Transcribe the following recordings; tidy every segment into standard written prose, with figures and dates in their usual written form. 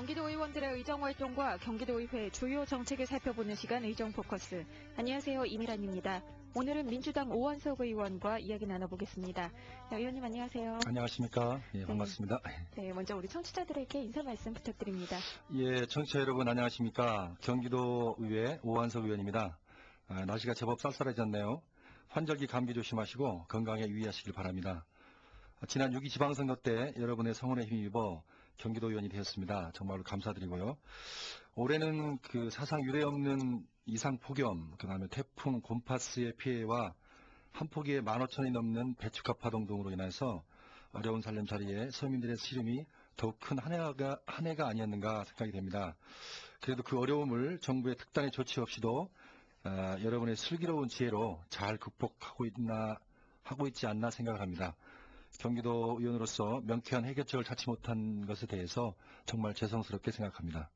경기도 의원들의 의정활동과 경기도의회 주요 정책을 살펴보는 시간 의정포커스. 안녕하세요. 이미란입니다. 오늘은 민주당 오원석 의원과 이야기 나눠보겠습니다. 의원님 안녕하세요. 안녕하십니까. 예, 반갑습니다. 네, 먼저 우리 청취자들에게 인사 말씀 부탁드립니다. 예, 청취자 여러분 안녕하십니까. 경기도의회 오원석 의원입니다. 날씨가 제법 쌀쌀해졌네요. 환절기 감기 조심하시고 건강에 유의하시길 바랍니다. 지난 6.2 지방선거 때 여러분의 성원에 힘입어 경기도 의원이 되었습니다. 정말로 감사드리고요. 올해는 그 사상 유례 없는 이상 폭염, 그다음에 태풍 곰파스의 피해와 한 포기에 15,000이 넘는 배추값 파동 등으로 인해서 어려운 살림살이에 서민들의 시름이 더욱 큰 한 해가 아니었는가 생각이 됩니다. 그래도 그 어려움을 정부의 특단의 조치 없이도 여러분의 슬기로운 지혜로 잘 극복하고 있지 않나 생각을 합니다. 경기도 의원으로서 명쾌한 해결책을 찾지 못한 것에 대해서 정말 죄송스럽게 생각합니다.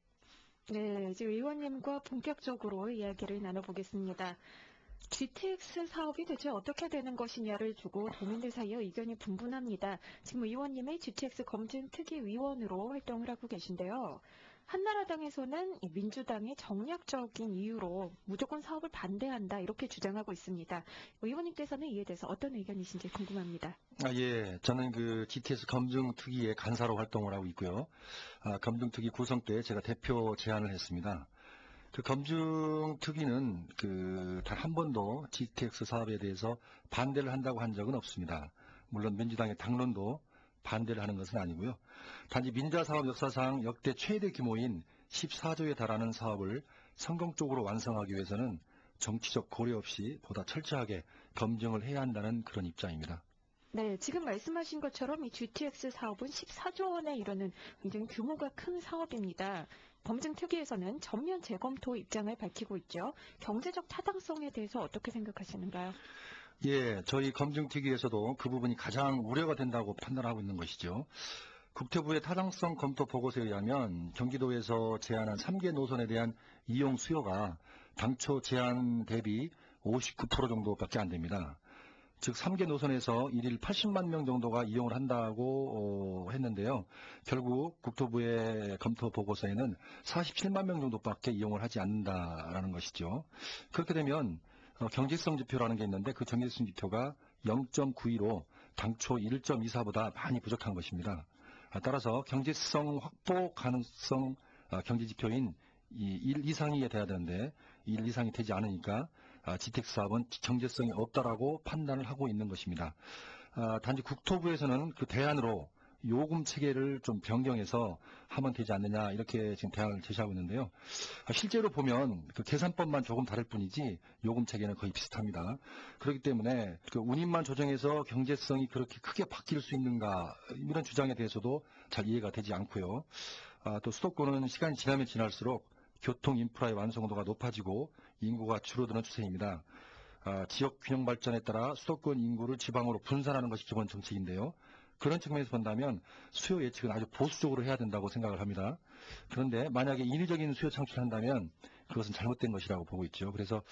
네, 이제 의원님과 본격적으로 이야기를 나눠보겠습니다. GTX 사업이 대체 어떻게 되는 것이냐를 두고 도민들 사이에 의견이 분분합니다. 지금 의원님의 GTX 검증특위위원으로 활동을 하고 계신데요. 한나라당에서는 민주당의 정략적인 이유로 무조건 사업을 반대한다 이렇게 주장하고 있습니다. 의원님께서는 이에 대해서 어떤 의견이신지 궁금합니다. 예, 저는 그 GTX 검증특위의 간사로 활동을 하고 있고요. 검증특위 구성 때 제가 대표 제안을 했습니다. 그 검증특위는 단 한 번도 GTX 사업에 대해서 반대를 한다고 한 적은 없습니다. 물론 민주당의 당론도 반대를 하는 것은 아니고요. 단지 민자사업 역사상 역대 최대 규모인 14조에 달하는 사업을 성공적으로 완성하기 위해서는 정치적 고려 없이 보다 철저하게 검증을 해야 한다는 그런 입장입니다. 네, 지금 말씀하신 것처럼 이 GTX 사업은 14조 원에 이르는 굉장히 규모가 큰 사업입니다. 검증특위에서는 전면 재검토 입장을 밝히고 있죠. 경제적 타당성에 대해서 어떻게 생각하시는가요? 예, 저희 검증특위에서도 그 부분이 가장 우려가 된다고 판단하고 있는 것이죠. 국토부의 타당성 검토 보고서에 의하면 경기도에서 제안한 3개 노선에 대한 이용 수요가 당초 제안 대비 59% 정도밖에 안 됩니다. 즉 3개 노선에서 일일 80만 명 정도가 이용을 한다고 했는데요. 결국 국토부의 검토 보고서에는 47만 명 정도밖에 이용을 하지 않는다라는 것이죠. 그렇게 되면 경제성 지표라는 게 있는데 그 경제성 지표가 0.92로 당초 1.24보다 많이 부족한 것입니다. 따라서 경제성 확보 가능성 경제 지표인 1 이상이 돼야 되는데 1 이상이 되지 않으니까 GTX 사업은 경제성이 없다라고 판단을 하고 있는 것입니다. 단지 국토부에서는 그 대안으로 요금 체계를 좀 변경해서 하면 되지 않느냐 이렇게 지금 대안을 제시하고 있는데요. 실제로 보면 그 계산법만 조금 다를 뿐이지 요금 체계는 거의 비슷합니다. 그렇기 때문에 그 운임만 조정해서 경제성이 그렇게 크게 바뀔 수 있는가 이런 주장에 대해서도 잘 이해가 되지 않고요. 또 수도권은 시간이 지나면 지날수록 교통 인프라의 완성도가 높아지고 인구가 줄어드는 추세입니다. 지역 균형 발전에 따라 수도권 인구를 지방으로 분산하는 것이 기본 정책인데요. 그런 측면에서 본다면 수요 예측은 아주 보수적으로 해야 된다고 생각을 합니다. 그런데 만약에 인위적인 수요 창출을 한다면 그것은 잘못된 것이라고 보고 있죠. 그래서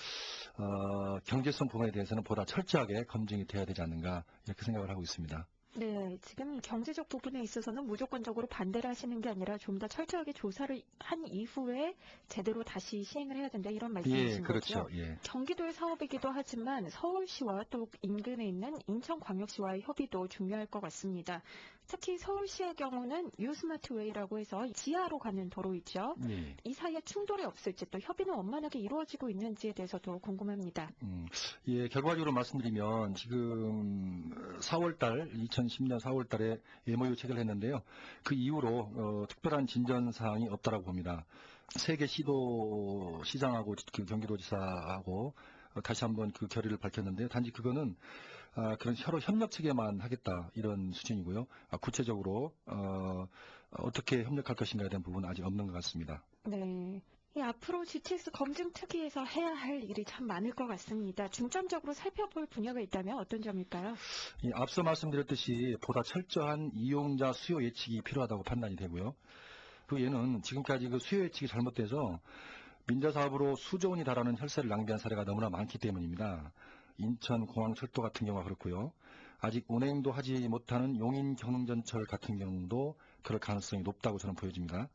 경제성 부분에 대해서는 보다 철저하게 검증이 돼야 되지 않는가 이렇게 생각을 하고 있습니다. 네, 지금 경제적 부분에 있어서는 무조건적으로 반대를 하시는 게 아니라 좀 더 철저하게 조사를 한 이후에 제대로 다시 시행을 해야 된다 이런 말씀이신 그렇죠. 거죠? 예. 경기도의 사업이기도 하지만 서울시와 또 인근에 있는 인천광역시와의 협의도 중요할 것 같습니다. 특히 서울시의 경우는 유스마트웨이라고 해서 지하로 가는 도로 있죠. 예. 이 사이에 충돌이 없을지 또 협의는 원만하게 이루어지고 있는지에 대해서도 궁금합니다. 예, 결과적으로 말씀드리면 지금 2010년 4월 달에 MOU 체결을 했는데요. 그 이후로 특별한 진전 사항이 없다라고 봅니다. 세계 시장하고 그 경기도지사하고 다시 한번 그 결의를 밝혔는데요. 단지 그거는 그런 서로 협력 체계만 하겠다 이런 수준이고요. 구체적으로 어떻게 협력할 것인가에 대한 부분은 아직 없는 것 같습니다. 네. 앞으로 GTX 검증특위에서 해야 할 일이 참 많을 것 같습니다. 중점적으로 살펴볼 분야가 있다면 어떤 점일까요? 앞서 말씀드렸듯이 보다 철저한 이용자 수요 예측이 필요하다고 판단이 되고요. 그 얘는 지금까지 그 수요 예측이 잘못돼서 민자사업으로 수조 원이 달하는 혈세를 낭비한 사례가 너무나 많기 때문입니다. 인천공항철도 같은 경우가 그렇고요. 아직 운행도 하지 못하는 용인 경흥전철 같은 경우도 그럴 가능성이 높다고 저는 보여집니다.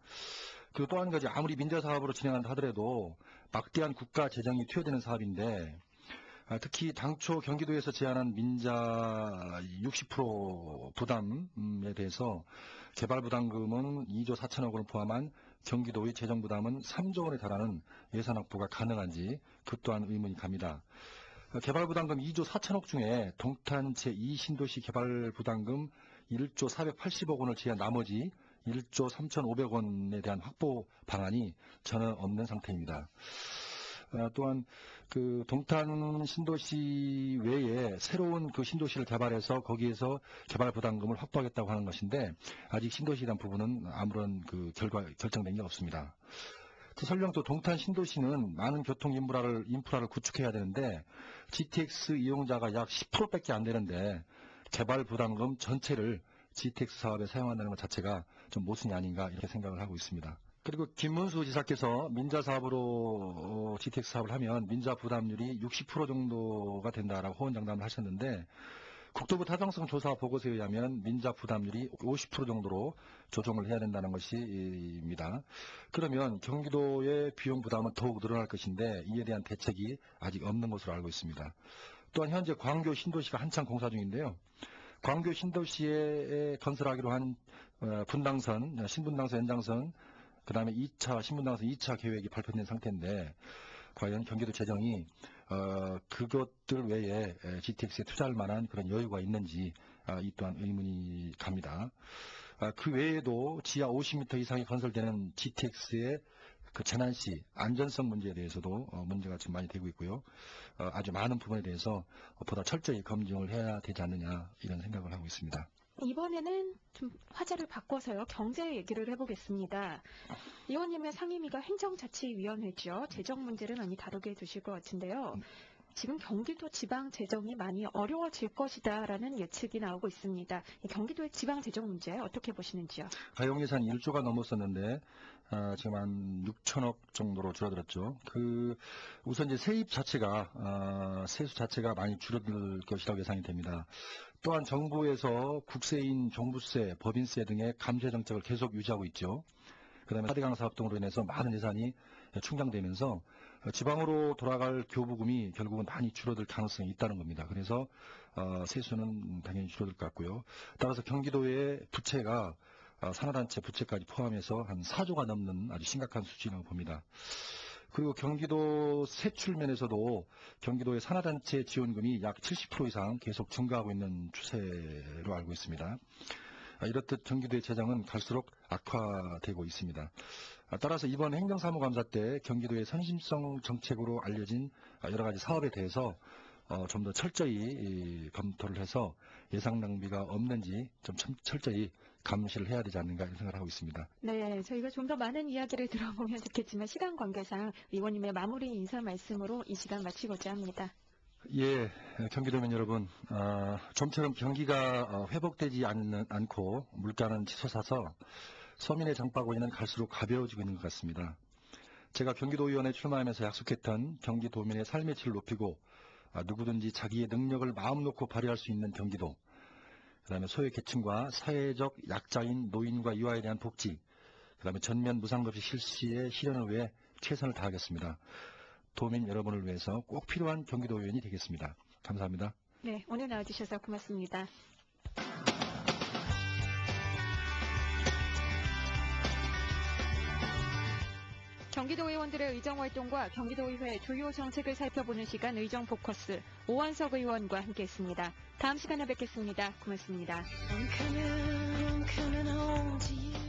그리고 또 한 가지, 아무리 민자사업으로 진행한다 하더라도 막대한 국가 재정이 투여되는 사업인데, 특히 당초 경기도에서 제안한 민자 60% 부담에 대해서 개발 부담금은 2조 4천억 원을 포함한 경기도의 재정 부담은 3조 원에 달하는 예산 확보가 가능한지 그 또한 의문이 갑니다. 개발 부담금 2조 4천억 중에 동탄 제2신도시 개발 부담금 1조 480억 원을 제한 나머지 1조 3,500원에 대한 확보 방안이 전혀 없는 상태입니다. 또한 그 동탄 신도시 외에 새로운 그 신도시를 개발해서 거기에서 개발 부담금을 확보하겠다고 하는 것인데 아직 신도시에 대한 부분은 아무런 그 결정된 게 없습니다. 설령 또 동탄 신도시는 많은 교통 인프라를 구축해야 되는데 GTX 이용자가 약 10%밖에 안 되는데 개발 부담금 전체를 GTX 사업에 사용한다는 것 자체가 좀 모순이 아닌가 이렇게 생각을 하고 있습니다. 그리고 김문수 지사께서 민자 사업으로 GTX 사업을 하면 민자 부담률이 60% 정도가 된다라고 호언장담을 하셨는데 국토부 타당성 조사 보고서에 의하면 민자 부담률이 50% 정도로 조정을 해야 된다는 것입니다. 그러면 경기도의 비용 부담은 더욱 늘어날 것인데 이에 대한 대책이 아직 없는 것으로 알고 있습니다. 또한 현재 광교 신도시가 한창 공사 중인데요. 광교 신도시에 건설하기로 한 분당선, 신분당선, 연장선, 그 다음에 2차, 신분당선 2차 계획이 발표된 상태인데 과연 경기도 재정이 그것들 외에 GTX에 투자할 만한 그런 여유가 있는지 이 또한 의문이 갑니다. 그 외에도 지하 50m 이상이 건설되는 GTX의 그 재난시 안전성 문제에 대해서도 문제가 지금 많이 되고 있고요. 아주 많은 부분에 대해서 보다 철저히 검증을 해야 되지 않느냐 이런 생각을 하고 있습니다. 이번에는 좀 화제를 바꿔서요. 경제 얘기를 해보겠습니다. 의원님의 상임위가 행정자치위원회죠. 재정 문제를 많이 다루게 되실 것 같은데요. 지금 경기도 지방 재정이 많이 어려워질 것이다라는 예측이 나오고 있습니다. 경기도의 지방 재정 문제 어떻게 보시는지요? 가용 예산 1조가 넘었었는데 지금 한 6천억 정도로 줄어들었죠. 우선 이제 세입 자체가 세수 자체가 많이 줄어들 것이라고 예상이 됩니다. 또한 정부에서 국세인 종부세, 법인세 등의 감세 정책을 계속 유지하고 있죠. 그다음에 4대강 사업 등으로 인해서 많은 예산이 충당되면서 지방으로 돌아갈 교부금이 결국은 많이 줄어들 가능성이 있다는 겁니다. 그래서 세수는 당연히 줄어들 것 같고요. 따라서 경기도의 부채가 산하단체 부채까지 포함해서 한 4조가 넘는 아주 심각한 수준이라고 봅니다. 그리고 경기도 세출 면에서도 경기도의 산하단체 지원금이 약 70% 이상 계속 증가하고 있는 추세로 알고 있습니다. 이렇듯 경기도의 재정은 갈수록 악화되고 있습니다. 따라서 이번 행정사무감사 때 경기도의 선심성 정책으로 알려진 여러 가지 사업에 대해서 좀 더 철저히 검토를 해서 예상 낭비가 없는지 좀 철저히 감시를 해야 되지 않는가 이런 생각을 하고 있습니다. 네, 저희가 좀 더 많은 이야기를 들어보면 좋겠지만 시간 관계상 의원님의 마무리 인사 말씀으로 이 시간 마치고자 합니다. 예, 경기도민 여러분, 좀처럼 경기가 회복되지 않고 물가는 치솟아서 서민의 장바구니는 갈수록 가벼워지고 있는 것 같습니다. 제가 경기도의원에 출마하면서 약속했던 경기도민의 삶의 질을 높이고 누구든지 자기의 능력을 마음 놓고 발휘할 수 있는 경기도, 그다음에 소외계층과 사회적 약자인 노인과 이화에 대한 복지, 그다음에 전면 무상급식 실시의 실현을 위해 최선을 다하겠습니다. 도민 여러분을 위해서 꼭 필요한 경기도 의원이 되겠습니다. 감사합니다. 네, 오늘 나와주셔서 고맙습니다. 경기도 의원들의 의정활동과 경기도의회 주요 정책을 살펴보는 시간 의정포커스 오원석 의원과 함께했습니다. 다음 시간에 뵙겠습니다. 고맙습니다. I'm coming home to you.